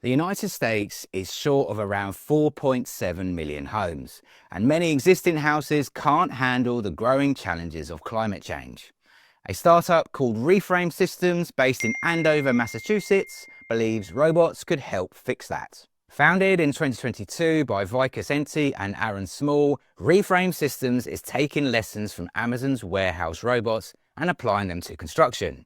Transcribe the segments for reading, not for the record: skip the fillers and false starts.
The United States is short of around 4.7 million homes, and many existing houses can't handle the growing challenges of climate change. A startup called Reframe Systems, based in Andover, Massachusetts, believes robots could help fix that. Founded in 2022 by Vikas Enti and Aaron Small, Reframe Systems is taking lessons from Amazon's warehouse robots and applying them to construction.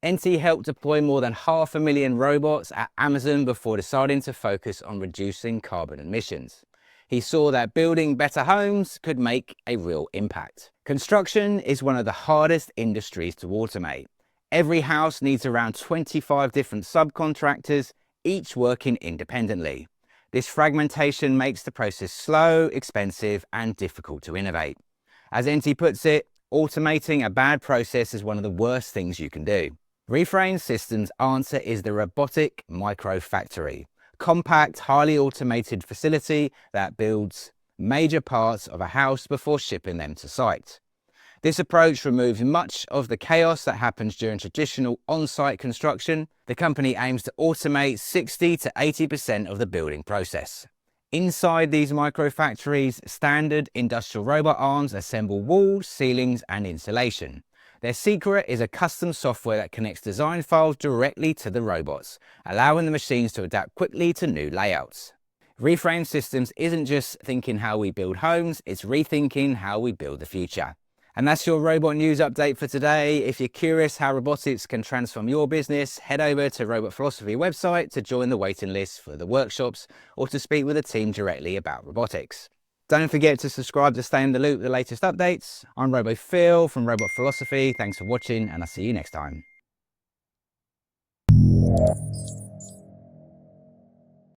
Enti helped deploy more than 500,000 robots at Amazon before deciding to focus on reducing carbon emissions. He saw that building better homes could make a real impact. Construction is one of the hardest industries to automate. Every house needs around 25 different subcontractors, each working independently. This fragmentation makes the process slow, expensive, and difficult to innovate. As Enti puts it, automating a bad process is one of the worst things you can do. Reframe Systems' answer is the robotic Microfactory, compact, highly automated facility that builds major parts of a house before shipping them to site. This approach removes much of the chaos that happens during traditional on-site construction. The company aims to automate 60 to 80% of the building process. Inside these microfactories, standard industrial robot arms assemble walls, ceilings, and insulation. Their secret is a custom software that connects design files directly to the robots, allowing the machines to adapt quickly to new layouts. Reframe Systems isn't just thinking how we build homes, it's rethinking how we build the future. And that's your robot news update for today. If you're curious how robotics can transform your business, head over to Robot Philosophy website to join the waiting list for the workshops or to speak with the team directly about robotics. Don't forget to subscribe to stay in the loop with the latest updates. I'm RoboPhil from Robot Philosophy. Thanks for watching, and I'll see you next time.